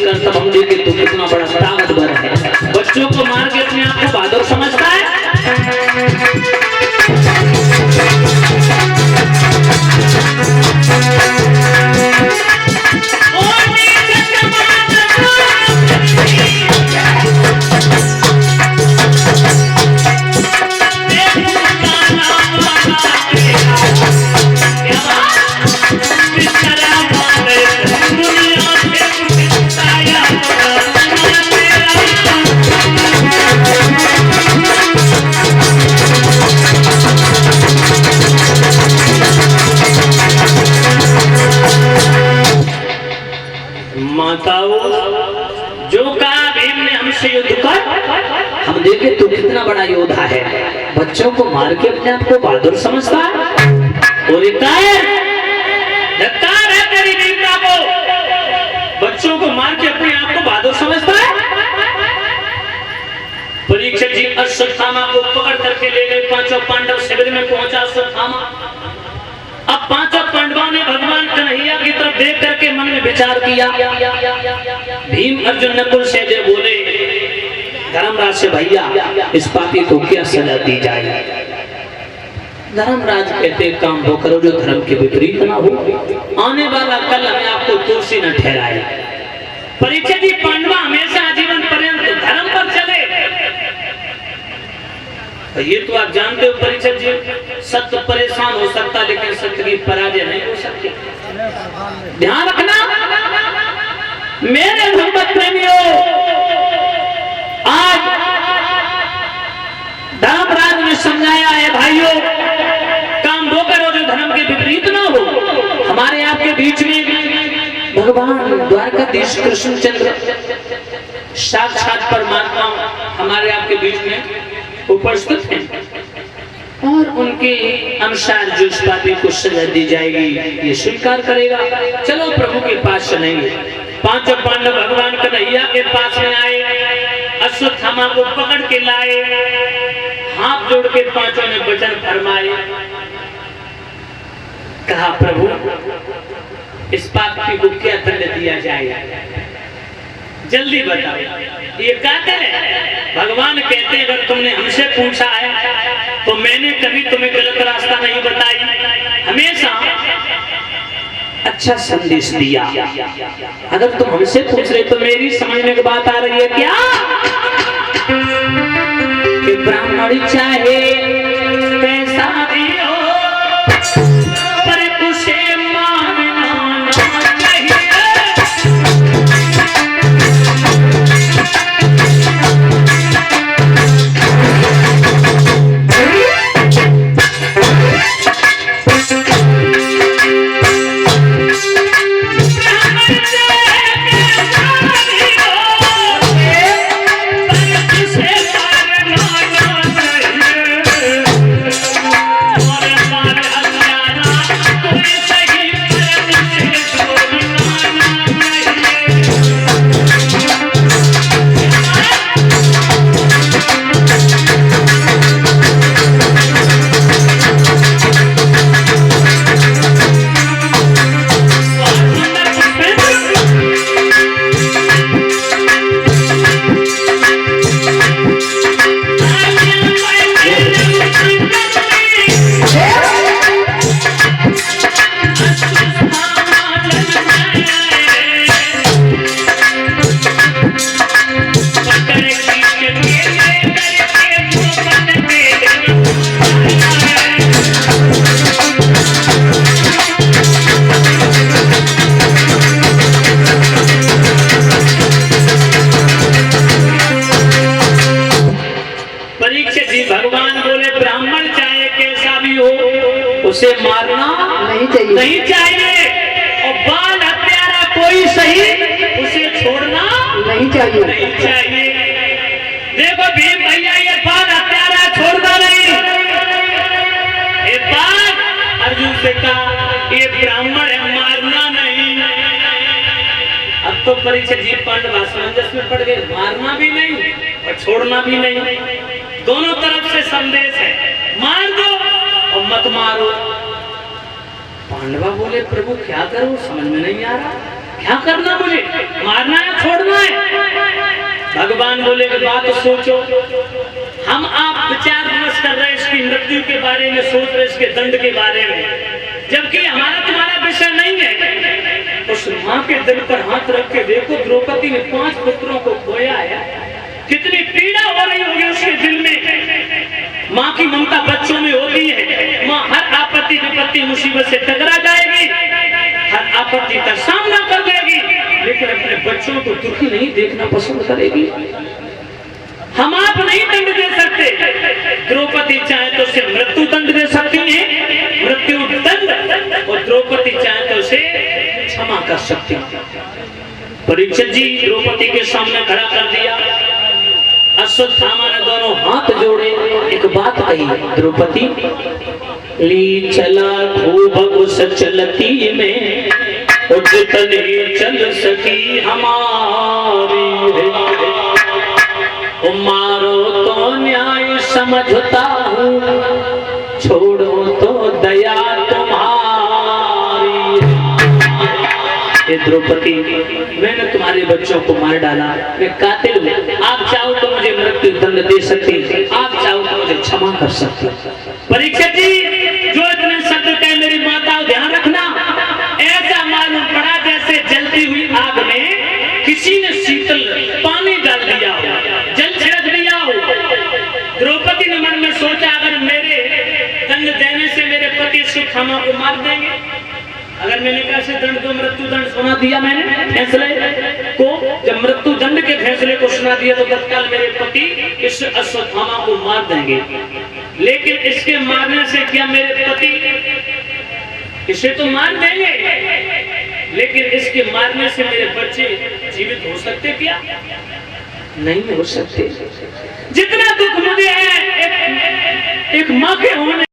देखकर तब हम देखे तो कितना बड़ा ताकतवर है। बच्चों को मार के अपने आप को बहादुर समझता है। जो कहा भीम ने हमसे युद्ध कर, हम देखे तो कितना बड़ा योद्धा है। बच्चों को मार के अपने आप को बहादुर समझता है। और धक्कार है तेरी वीरता को, बच्चों को मार के अपने आप को बहादुर समझता है। परीक्षित जी अश्वत्थामा को पकड़ करके ले गए। पांचों पांडव शिविर में पहुंचा अश्वत्थामा। अब पांचों पांडवों ने भगवान कन्हैया की तरफ देख करके मन में विचार किया। भीम अर्जुन नकुल सहदेव बोले, धर्मराज से भैया इस पापी को क्या सजा दी जाए। धर्मराज कहते काम वो करो जो धर्म के विपरीत ना हो, आने वाला कल हमें आपको दोषी न ठहराए। परीक्षित जी पांडव हमेशा आजीवन पर्यंत धर्म पर चले। ये तो आप जानते हो परीक्षित जी, सत्य परेशान हो सकता लेकिन सत्य की पराजय नहीं हो सकती। ध्यान रखना मेरे भगवत प्रेमियों, आज धर्मराज ने समझाया है भाइयों, काम वो करो जो धर्म के विपरीत ना हो। हमारे आपके बीच में भगवान द्वारकाधीश कृष्णचंद्र साक्षात परमात्मा हमारे आपके बीच में उपस्थित हैं और उनके अनुसार जो इस पापी को सजा दी जाएगी ये स्वीकार करेगा। चलो प्रभु के पास चलेंगे। पांचों पांडव भगवान कन्हैया के पास में आए, अश्वत्थामा को पकड़ के लाए, हाथ जोड़ के पांचों ने वचन फरमाए। कहा प्रभु इस पापी को क्या दंड दिया जाए, जल्दी बताओ। ये कातिल है। भगवान कहते हैं अगर तुमने हमसे पूछा है तो मैंने कभी तुम्हें गलत रास्ता नहीं बताई, हमेशा अच्छा संदेश दिया। अगर तुम हमसे पूछ रहे तो मेरी समझने की बात आ रही है क्या कि ब्राह्मण चाहे पैसा भी हो पर उसे मानना चाहिए। उसे मारना नहीं चाहिए और बाल हत्यारा कोई सही उसे छोड़ना नहीं चाहिए। देखो भीम भैया ये बाल हत्यारा छोड़ता नहीं। ये बात अर्जुन से कहा ये ब्राह्मण है मारना नहीं। अब तो परीक्षित जी पांडव असमंजस में पड़ गए, मारना भी नहीं और छोड़ना भी नहीं, दोनों तरफ से संदेश है, मार दो और मत मारो। पांडवा बोले प्रभु क्या करूं समझ में नहीं आ रहा, क्या करना, मुझे मारना है छोड़ना है? भगवान बोले कि बात सोचो, हम आप विचार विमर्श कर रहे हैं इसकी मृत्यु के बारे में, सोच रहे इसके दंड के बारे में, जबकि हमारा तुम्हारा विषय नहीं है। उस माँ के दिल पर हाथ रख के देखो, द्रौपदी ने 5 पुत्रों को खोया है, कितनी पीड़ा हो रही होगी उसके दिल में। माँ की ममता बच्चों में होती है, माँ हर आपत्ति विपत्ति मुसीबत से टकरा जाएगी, हर आपत्ति का सामना कर देगी, लेकिन अपने बच्चों को दुखी नहीं देखना पसंद करेगी। हम आप नहीं दंड दे सकते, द्रौपदी चाहे तो उसे मृत्यु दंड दे सकती है, मृत्यु दंड, और द्रौपदी चाहे तो उसे क्षमा कर सकती है। परीक्षित जी द्रौपदी के सामने खड़ा कर दिया, अश्वत्थामा ने दोनों हाथ जोड़े, एक बात कही, द्रौपदी ली चला खूब उस चलती में, जितनी चल सकी हमारी है, मारो तो न्याय समझता हूँ, छोड़ो तो दया तुम्हारी। द्रौपदी मैंने तुम्हारे बच्चों को मार डाला, मैं कातिल हूँ, आप चाहो तो मुझे मृत्यु दंड दे सकती, आप चाहो तो मुझे क्षमा कर सकती। परीक्षित जी जो इतने शब्द कहे, मेरी माताओं ध्यान रखना, ऐसा मालूम पड़ा जैसे जलती हुई आग में किसी ने शीतल पानी डाल दिया हो, जल छिड़क दिया हो। द्रौपदी ने मन में सोचा, अगर मेरे दंड देने से मेरे पति अश्वत्थामा को मार देंगे, अगर मैंने कैसे दंड दो, मृत्यु दंड सुना दिया मैंने फैसले को, जब मृत्यु दंड के फैसले को सुना दिया तो तत्काल मेरे पति इस अश्वत्थामा को मार देंगे, लेकिन इसके मारने से क्या मेरे पति, इसे तो मार देंगे, लेकिन इसके मारने से मेरे बच्चे जीवित हो सकते क्या? नहीं हो सकते। जितना दुख मुझे है एक माँ के होने